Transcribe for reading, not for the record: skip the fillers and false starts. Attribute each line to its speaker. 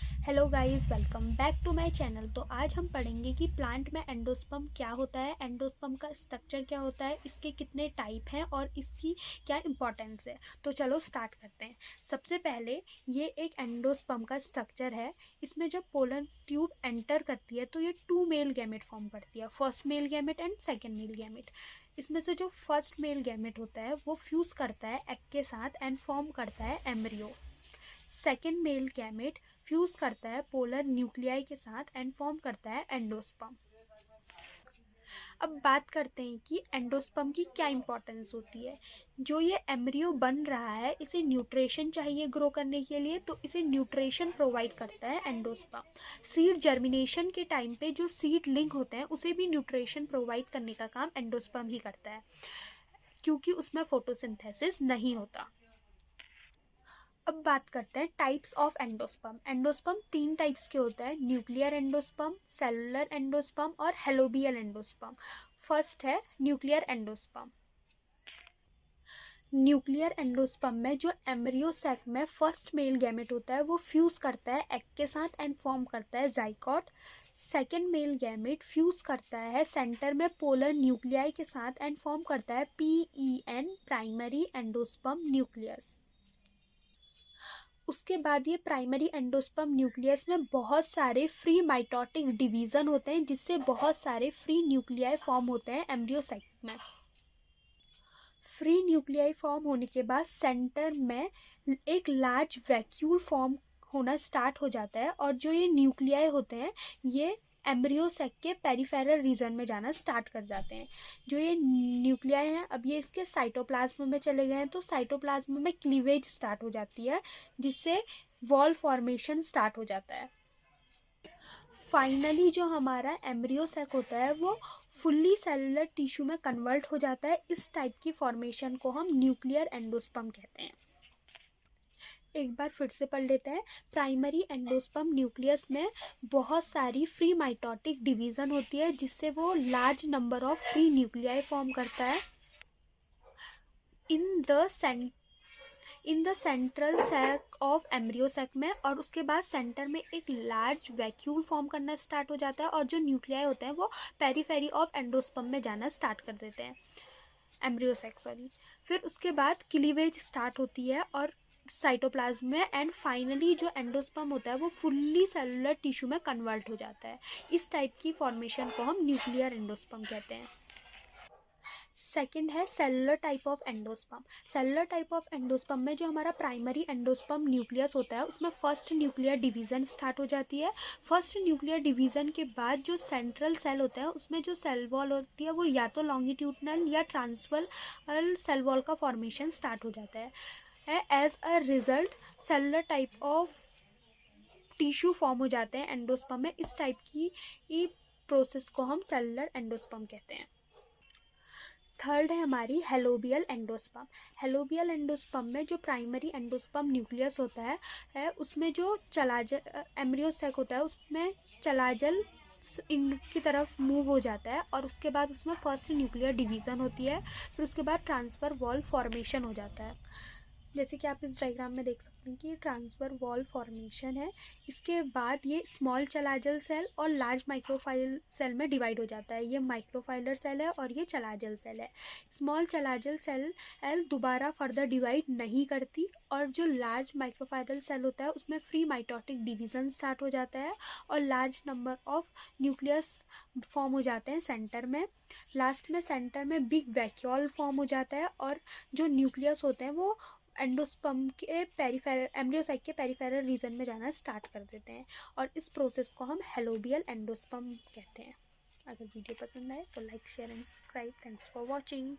Speaker 1: Hello guys, welcome back to my channel. तो आज हम पढ़ेंगे कि प्लांट में एंडोस्पर्म क्या होता है, एंडोस्पर्म का स्ट्रक्चर क्या होता है, इसके कितने टाइप हैं और इसकी क्या इंपॉर्टेंस है। तो चलो स्टार्ट करते हैं। सबसे पहले ये एक एंडोस्पर्म का स्ट्रक्चर है। इसमें जब पोलन ट्यूब एंटर करती है तो ये 2 मेल गैमेट फॉर्म करती है, first male gamete and second male gamete. इसमें से जो फर्स्ट मेल गैमेट होता है वो फ्यूज़ करता है एग के साथ एंड फॉर्म करता है embryo. Second male gamete fuse करता है पोलर न्यूक्लियाई के साथ एंड फॉर्म करता है एंडोस्पर्म। अब बात करते हैं कि एंडोस्पर्म की क्या इंपॉर्टेंस होती है। जो ये एम्ब्रियो बन रहा है इसे न्यूट्रिशन चाहिए ग्रो करने के लिए, तो इसे न्यूट्रिशन प्रोवाइड करता है एंडोस्पर्म। सीड जर्मिनेशन के टाइम पे जो सीड लिंक होते हैं उसे भी न्यूट्रिशन प्रोवाइड करने का काम एंडोस्पर्म ही करता है, क्योंकि उसमें फोटोसिंथेसिस नहीं होता। अब बात करते हैं types of endosperm. Endosperm 3 types के होता है, न्यूक्लियर एंडोस्पर्म, सेलुलर एंडोस्पर्म और हेलोबियल एंडोस्पर्म। फर्स्ट है न्यूक्लियर एंडोस्पर्म। न्यूक्लियर एंडोस्पर्म में जो एम्ब्रियो सैक में फर्स्ट मेल गैमेट होता है वो फ्यूज करता है एग के साथ एंड फॉर्म करता है zygote. Second male gamete fuse करता है सेंटर में पोलर न्यूक्लियाई के साथ एंड फॉर्म करता है PEN, प्राइमरी एंडोस्पर्म न्यूक्लियस। उसके बाद ये प्राइमरी एंडोस्पर्म न्यूक्लियस में बहुत सारे फ्री माइटोटिक डिवीज़न होते हैं, जिससे बहुत सारे फ्री न्यूक्लियाई फॉर्म होते हैं एम्ब्रियो साइट में। फ्री न्यूक्लियाई फॉर्म होने के बाद सेंटर में एक लार्ज वैक्यूल फॉर्म होना स्टार्ट हो जाता है, और जो ये न्यूक्लियाई होते हैं ये एम्ब्रियो सैक के पेरिफेरल रीजन में जाना स्टार्ट कर जाते हैं। जो ये न्यूक्लियाई हैं अब ये इसके साइटोप्लाज्म में चले गए हैं, तो साइटोप्लाज्म में क्लीवेज स्टार्ट हो जाती है, जिससे वॉल फॉर्मेशन स्टार्ट हो जाता है। फाइनली जो हमारा एम्ब्रियो सैक होता है वो फुल्ली सेलुलर टिश्यू में कन्वर्ट हो जाता है। इस टाइप की फॉर्मेशन को हम न्यूक्लियर एंडोस्पर्म कहते हैं। एक बार फिर से पढ़ लेते हैं। प्राइमरी एंडोस्पर्म न्यूक्लियस में बहुत सारी फ्री माइटोटिक डिवीज़न होती है, जिससे वो large number of free nuclei form करता है in the central sac of embryo sac में, और उसके बाद सेंटर में एक लार्ज वैक्यूल फॉर्म करना स्टार्ट हो जाता है, और जो न्यूक्लियाई होते हैं वो पेरीफेरी ऑफ एंडोस्पर्म में जाना स्टार्ट कर देते हैं, एम्ब्रियो सैक सॉरी। फिर उसके बाद क्लीवेज स्टार्ट होती है और साइटोप्लाज्म में, एंड फाइनली जो एंडोस्पर्म होता है वो फुल्ली सेलुलर टिश्यू में कन्वर्ट हो जाता है। इस टाइप की फॉर्मेशन को हम न्यूक्लियर एंडोस्पर्म कहते हैं। सेकेंड है cellular type of endosperm. Cellular type of endosperm में जो हमारा प्राइमरी एंडोस्पर्म न्यूक्लियस होता है उसमें फर्स्ट न्यूक्लियर डिवीज़न स्टार्ट हो जाती है। फर्स्ट न्यूक्लियर डिवीज़न के बाद जो सेंट्रल सेल होता है उसमें जो सेल वॉल होती है वो या तो लॉन्गिट्यूडनल या ट्रांसवर्सल सेल वॉल का फॉर्मेशन स्टार्ट हो जाता है। As a result cellular type of tissue form हो जाते हैं एंडोस्पर्म में। इस टाइप की प्रोसेस को हम सेलुलर एंडोस्पर्म कहते हैं। थर्ड है हमारी हेलोबियल एंडोस्पर्म। हेलोबियल एंडोस्पर्म में जो प्राइमरी एंडोस्पर्म न्यूक्लियस होता है उसमें जो चलाजल एम्ब्रियो सैक होता है उसमें चलाजल इनकी तरफ मूव हो जाता है, और उसके बाद उसमें फर्स्ट न्यूक्लियर डिवीज़न होती है। फिर उसके बाद ट्रांसफ़र वॉल फॉर्मेशन हो जाता है, जैसे कि आप इस डायग्राम में देख सकते हैं कि ये ट्रांसफर वॉल फॉर्मेशन है। इसके बाद ये स्मॉल चलाजल सेल और लार्ज माइक्रोफाइल सेल में डिवाइड हो जाता है। ये माइक्रोफाइलर सेल है और ये चलाजल सेल है। स्मॉल चलाजल सेल दोबारा फर्दर डिवाइड नहीं करती, और जो लार्ज माइक्रोफाइलर सेल होता है उसमें फ्री माइटोटिक डिवीज़न स्टार्ट हो जाता है, और large number of nucleus form हो जाते हैं सेंटर में। लास्ट में सेंटर में बिग वैक्यूल फॉर्म हो जाता है, और जो न्यूक्लियस होते हैं वो एंडोस्पर्म के पेरिफेरल एम्ब्रियो साइक के पेरिफेरल रीजन में जाना स्टार्ट कर देते हैं, और इस प्रोसेस को हम हेलोबियल एंडोस्पर्म कहते हैं। अगर वीडियो पसंद आए तो like, share and subscribe. Thanks for watching.